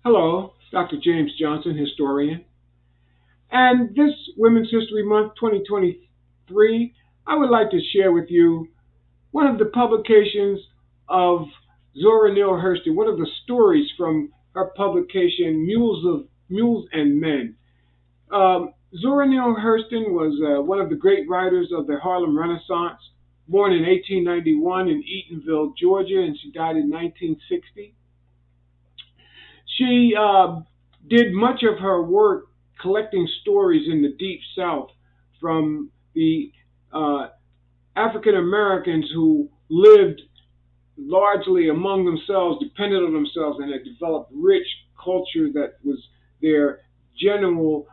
Hello, Dr. James Johnson, historian. And this Women's History Month 2023, I would like to share with you one of the publications of Zora Neale Hurston, one of the stories from her publication, Mules and Men. Zora Neale Hurston was one of the great writers of the Harlem Renaissance, born in 1891 in Eatonville, Georgia, and she died in 1960. She did much of her work collecting stories in the Deep South from the African Americans who lived largely among themselves, depended on themselves, and had developed rich culture that was their general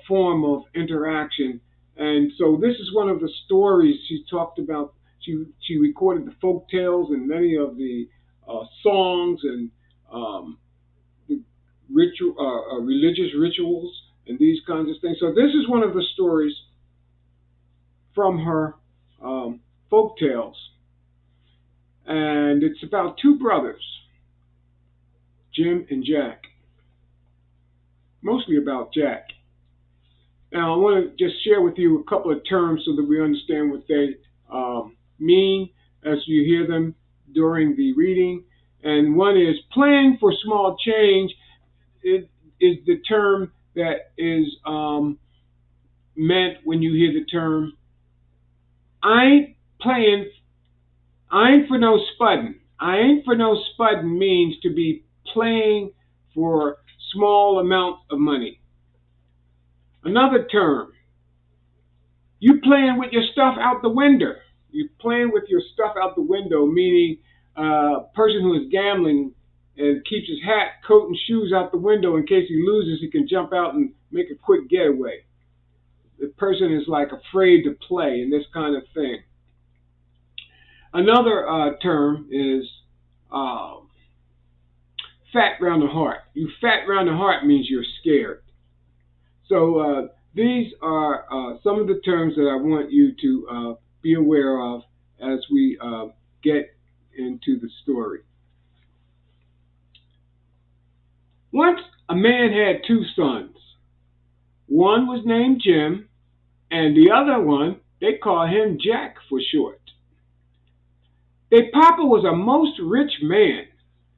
form of interaction. And so this is one of the stories she talked about. She recorded the folk tales and many of the songs and the religious rituals and these kinds of things. So this is one of the stories from her folk tales, and it's about two brothers, Jim and Jack. Mostly about Jack. Now I want to just share with you a couple of terms so that we understand what they mean as you hear them during the reading. And one is playing for small change. It is the term that is meant when you hear the term. I ain't playing, I ain't for no spudding. I ain't for no spudding means to be playing for small amounts of money. Another term, you playing with your stuff out the window. You playing with your stuff out the window, meaning a person who is gambling and keeps his hat, coat, and shoes out the window in case he loses, he can jump out and make a quick getaway. The person is like afraid to play and this kind of thing. Another term is fat round the heart. You fat round the heart means you're scared. So these are some of the terms that I want you to be aware of as we get into the story. Once a man had two sons. One was named Jim, and the other one, they call him Jack for short. Their papa was a most rich man,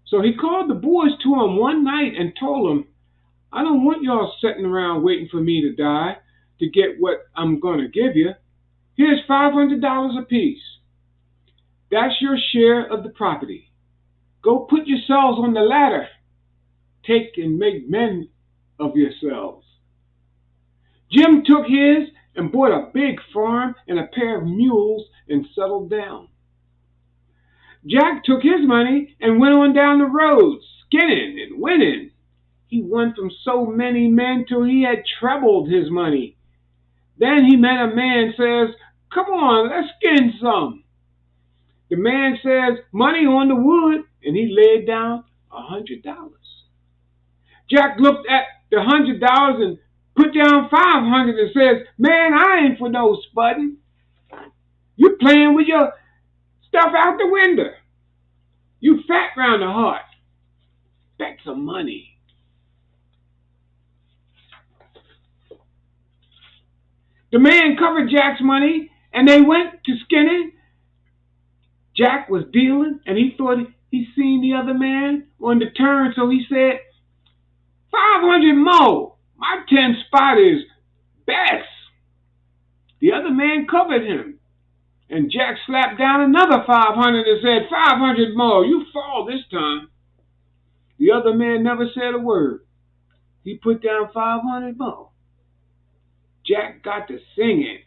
so he called the boys to him one night and told them, I don't want y'all sitting around waiting for me to die to get what I'm going to give you. Here's $500 apiece. That's your share of the property. Go put yourselves on the ladder. Take and make men of yourselves. Jim took his and bought a big farm and a pair of mules and settled down. Jack took his money and went on down the road, skinning and winning. He won from so many men till he had trebled his money. Then he met a man, says, come on, let's skin some. The man says, money on the wood, and he laid down $100. Jack looked at the $100 and put down $500 and says, man, I ain't for no spudding. You playing with your stuff out the window. You fat round the heart. Bet some money. The man covered Jack's money, and they went to skinning. Jack was dealing, and he thought he seen the other man on the turn, so he said, 500 more. My 10 spot is best. The other man covered him, and Jack slapped down another 500 and said, 500 more. You fall this time. The other man never said a word. He put down 500 more. Jack got to singing.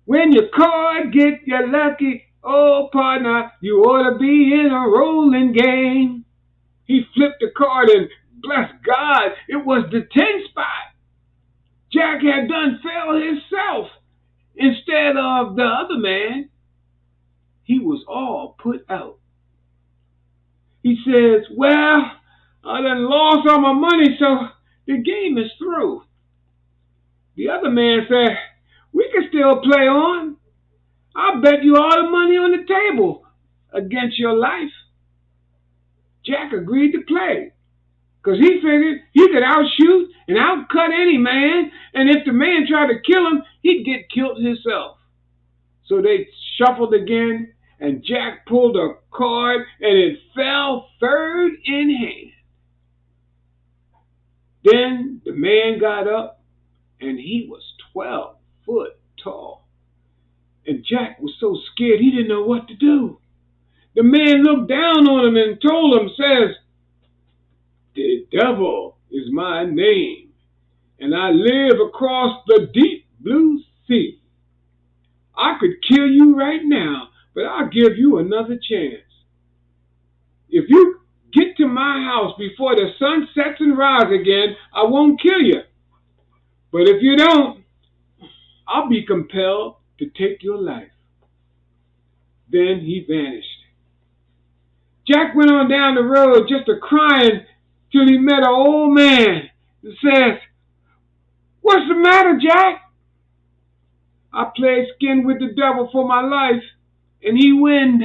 When your card get you lucky, oh partner, you ought to be in a rolling game. He flipped the card and bless God, it was the 10 spot. Jack had done fell himself instead of the other man. He was all put out. He says, well, I done lost all my money, so the game is through. The other man said, we can still play on. I'll bet you all the money on the table against your life. Jack agreed to play. Because he figured he could outshoot and outcut any man, and if the man tried to kill him, he'd get killed himself. So they shuffled again, and Jack pulled a card, and it fell third in hand. Then the man got up, and he was 12 foot tall. And Jack was so scared he didn't know what to do. The man looked down on him and told him, says, "The devil is my name, and I live across the deep blue sea. I could kill you right now, but I'll give you another chance. If you get to my house before the sun sets and rises again, I won't kill you. But if you don't, I'll be compelled to take your life." Then he vanished. Jack went on down the road just a-crying till he met an old man and says, "What's the matter, Jack?" "I played skin with the devil for my life, and he winned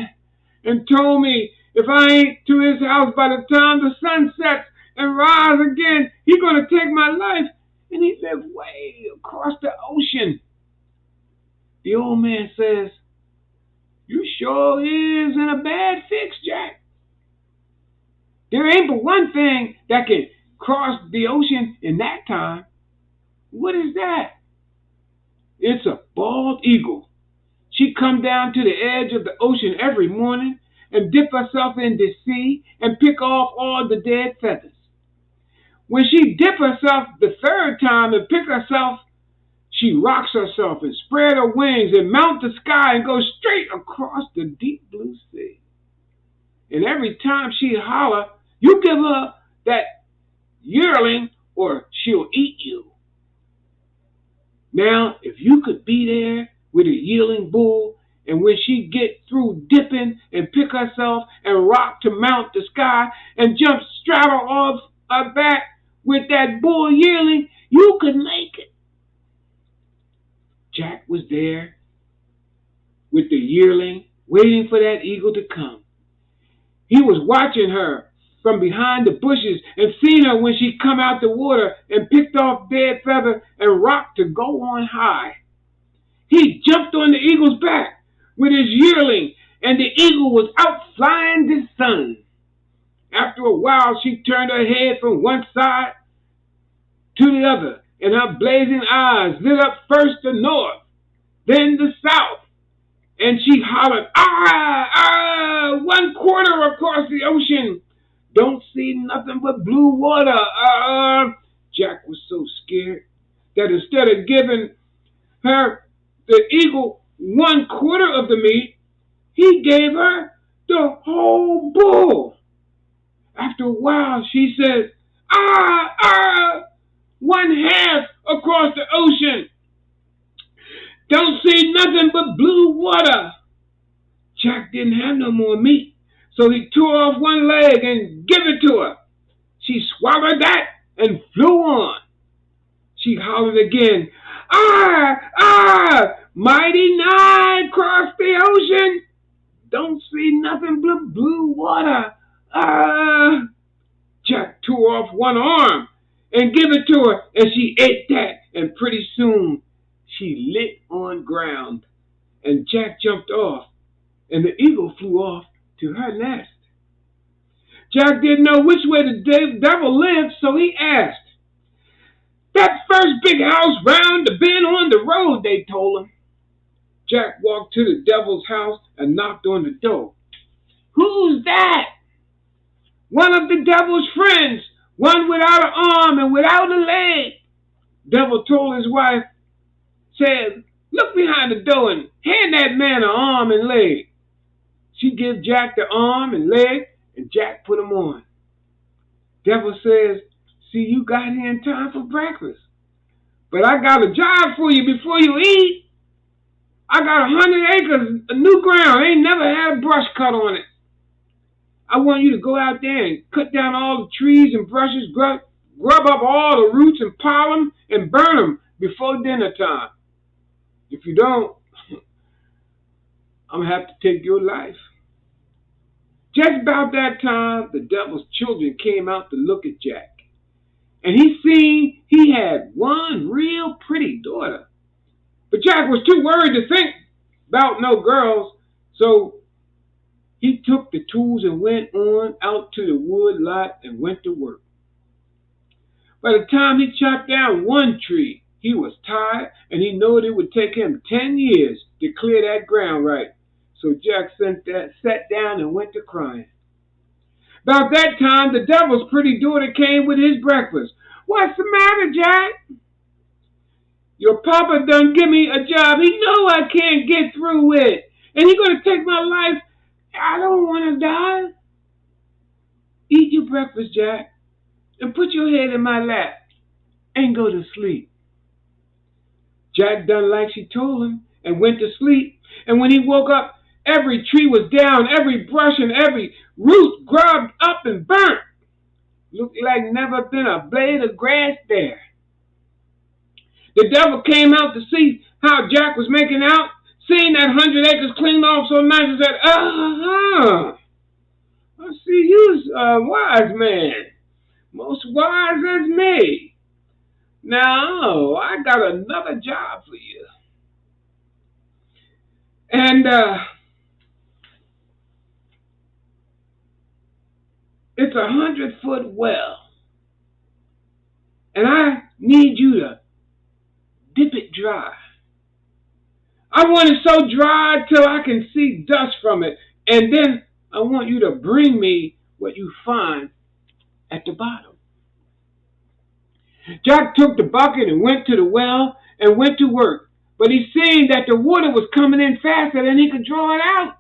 and told me if I ain't to his house by the time the sun sets and rises again, he's going to take my life, and he lived way across the ocean." The old man says, "You sure is in a bad fix, Jack. There ain't but one thing that can cross the ocean in that time." "What is that?" "It's a bald eagle. She come down to the edge of the ocean every morning and dip herself in the sea and pick off all the dead feathers. When she dip herself the third time and pick herself, she rocks herself and spread her wings and mount the sky and go straight across the deep blue sea. And every time she holler, you give her that yearling or she'll eat you. Now, if you could be there with a yearling bull, and when she get through dipping and pick herself and rock to mount the sky and jump straddle off her back with that bull yearling, you could make it." Jack was there with the yearling, waiting for that eagle to come. He was watching her from behind the bushes and seen her when she come out the water and picked off dead feather and rocked to go on high. He jumped on the eagle's back with his yearling, and the eagle was out flying the sun. After a while, she turned her head from one side to the other, and her blazing eyes lit up first the north, then the south, and she hollered, "Ah, ah, 1/4 across the ocean. Don't see nothing but blue water. Jack was so scared that instead of giving her the eagle 1/4 of the meat, he gave her the whole bull. After a while, she said, "Ah, 1/2 across the ocean. Don't see nothing but blue water." Jack didn't have no more meat, so he tore off one leg and gave it to her. She swallowed that and flew on. She hollered again, "Ah, mighty nigh across the ocean. Don't see nothing but blue water. Jack tore off one arm and gave it to her, and she ate that, and pretty soon she lit on ground, and Jack jumped off, and the eagle flew off to her nest. Jack didn't know which way the devil lived, so he asked. "That first big house round the bend on the road," they told him. Jack walked to the devil's house and knocked on the door. "Who's that?" "One of the devil's friends, one without an arm and without a leg." Devil told his wife, said, "Look behind the door and hand that man an arm and leg." She gave Jack the arm and leg, and Jack put them on. Devil says, "See, you got here in time for breakfast, but I got a job for you before you eat. I got 100 acres of new ground, ain't never had a brush cut on it. I want you to go out there and cut down all the trees and brushes, grub up all the roots and pile them and burn them before dinner time. If you don't, I'm going to have to take your life." Just about that time, the devil's children came out to look at Jack. and he seen he had one real pretty daughter. But Jack was too worried to think about no girls, so he took the tools and went on out to the wood lot and went to work. By the time he chopped down one tree, he was tired, and he knew it would take him 10 years to clear that ground right. So Jack sat down and went to crying. About that time, the devil's pretty daughter came with his breakfast. "What's the matter, Jack?" "Your papa done give me a job he know I can't get through with, and he gonna take my life. I don't want to die." "Eat your breakfast, Jack, and put your head in my lap and go to sleep." Jack done like she told him and went to sleep. And when he woke up, every tree was down, every brush and every root grubbed up and burnt. Looked like never been a blade of grass there. The devil came out to see how Jack was making out, seeing that 100 acres cleaned off so nice, and said, "Uh-huh. I see you's a wise man, most wise as me. Now, I got another job for you. And it's 100-foot well. And I need you to dip it dry. I want it so dry till I can see dust from it. And then I want you to bring me what you find at the bottom." Jack took the bucket and went to the well and went to work. But he seen that the water was coming in faster than he could draw it out.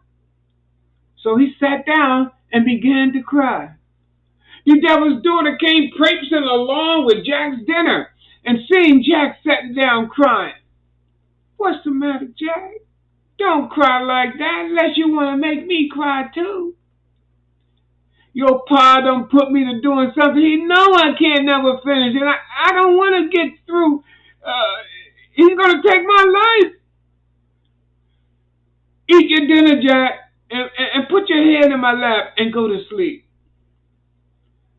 So he sat down and began to cry. The devil's daughter came traipsing along with Jack's dinner and seeing Jack sitting down crying. "What's the matter, Jack? Don't cry like that unless you want to make me cry too. Your pa done put me to doing something he know I can't never finish, and I don't want to get through. He's going to take my life." "Eat your dinner, Jack, and put your head in my lap and go to sleep."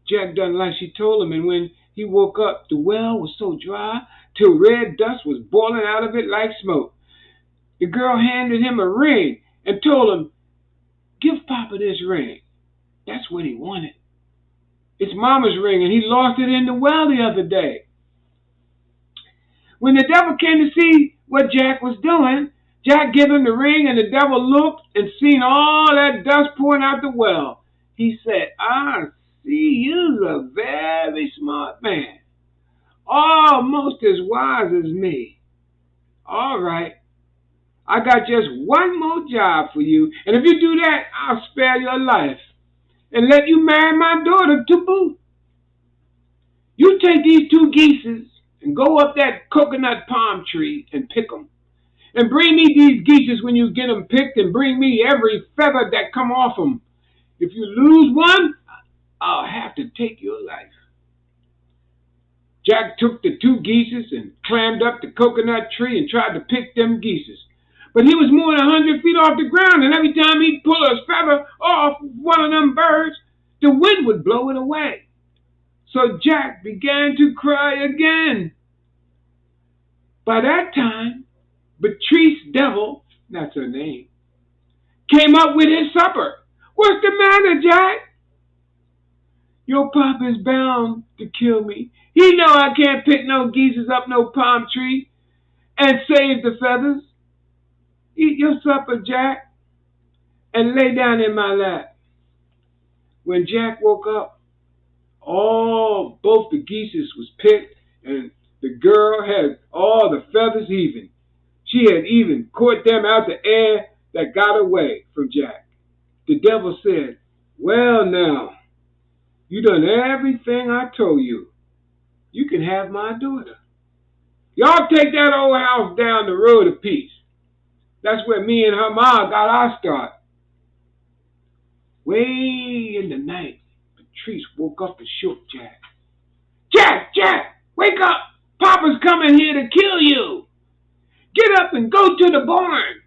Jack done like she told him, and when he woke up, the well was so dry till red dust was boiling out of it like smoke. The girl handed him a ring and told him, "Give Papa this ring. That's what he wanted. It's Mama's ring, and he lost it in the well the other day." When the devil came to see what Jack was doing, Jack gave him the ring, and the devil looked and seen all that dust pouring out the well. He said, "I see you's a very smart man, almost as wise as me. All right, I got just one more job for you, and if you do that, I'll spare your life and let you marry my daughter to boot. You take these 2 geese and go up that coconut palm tree and pick them. And bring me these geese when you get them picked, and bring me every feather that come off them. If you lose one, I'll have to take your life." Jack took the 2 geese and climbed up the coconut tree and tried to pick them geese. But he was more than 100 feet off the ground, and every time he'd pull a feather off one of them birds, the wind would blow it away. So Jack began to cry again. By that time, Patrice Devil, that's her name, came up with his supper. "What's the matter, Jack?" "Your papa's bound to kill me. He know I can't pick no geese up no palm tree and save the feathers. Eat your supper, Jack, and lay down in my lap." When Jack woke up, both the geese was picked, and the girl had all the feathers even. She had even caught them out the air that got away from Jack. The devil said, "Well now, you done everything I told you. You can have my daughter. Y'all take that old house down the road a piece. That's where me and her ma got our start." Way in the night, Patrice woke up and shook Jack. Jack, wake up! Papa's coming here to kill you. Get up and go to the barn.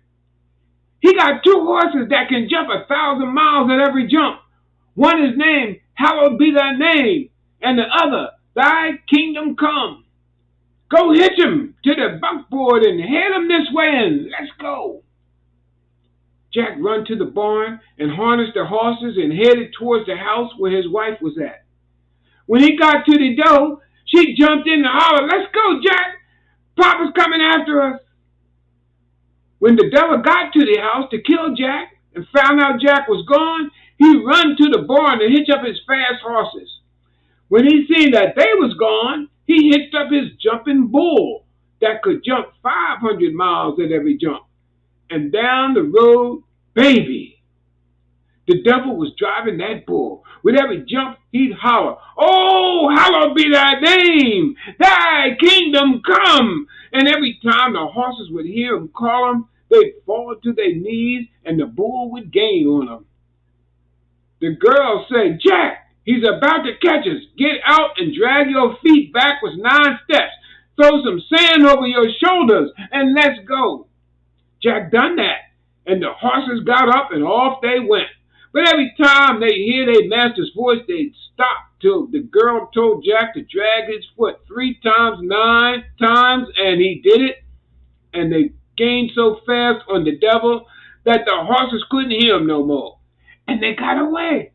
He got 2 horses that can jump 1,000 miles at every jump. One is named Hallowed Be Thy Name, and the other Thy kingdom come. Go hitch him to the buckboard and head him this way and let's go. Jack run to the barn and harnessed the horses and headed towards the house where his wife was at. When he got to the door, she jumped in and hollered, "Let's go, Jack! Papa's coming after us." When the devil got to the house to kill Jack and found out Jack was gone, he run to the barn to hitch up his fast horses. When he seen that they was gone, he hitched up his jumping bull that could jump 500 miles at every jump. And down the road, baby, the devil was driving that bull. With every jump, he'd holler, "Oh, hallowed be thy name! Thy kingdom come!" And every time the horses would hear him call him, they'd fall to their knees and the bull would gain on them. The girl said, "Jack, he's about to catch us. Get out and drag your feet backwards 9 steps. Throw some sand over your shoulders and let's go." Jack done that, and the horses got up and off they went. But every time they hear their master's voice, they'd stop till the girl told Jack to drag his foot 3 times, 9 times, and he did it. And they gained so fast on the devil that the horses couldn't hear him no more. And they got away.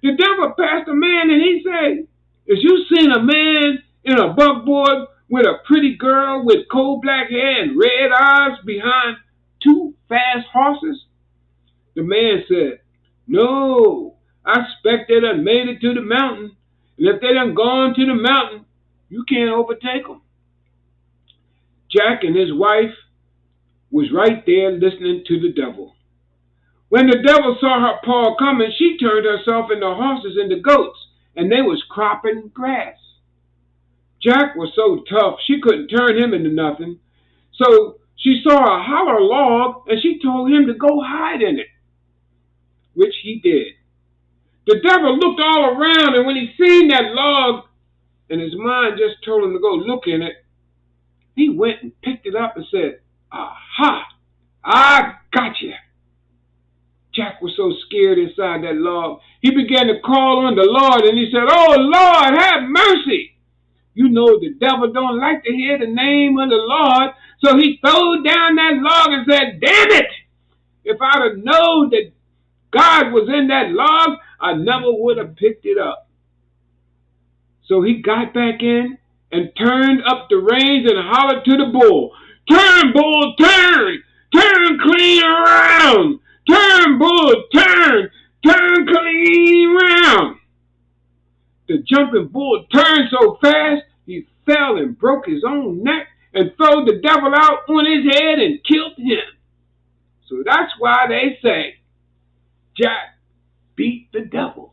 The devil passed a man and he said, "Is you seen a man in a buckboard with a pretty girl with coal black hair and red eyes behind 2 fast horses?" The man said, "No, I expect they done made it to the mountain. And if they done gone to the mountain, you can't overtake them." Jack and his wife was right there listening to the devil. When the devil saw her paw coming, she turned herself into horses and the goats, and they was cropping grass. Jack was so tough, she couldn't turn him into nothing. So she saw a hollow log, and she told him to go hide in it, which he did. The devil looked all around, and when he seen that log, and his mind just told him to go look in it, he went and picked it up and said, "Aha, I got you." Jack was so scared inside that log, he began to call on the Lord, and he said, "Oh, Lord, have mercy." You know the devil don't like to hear the name of the Lord, so he threw down that log and said, "Damn it! If I'd have known that God was in that log, I never would have picked it up." So he got back in and turned up the reins and hollered to the bull, "Turn, bull, turn! Turn clean around! Turn, bull, turn! Turn clean round!" The jumping bull turned so fast, he fell and broke his own neck and threw the devil out on his head and killed him. So that's why they say, Jack beat the devil.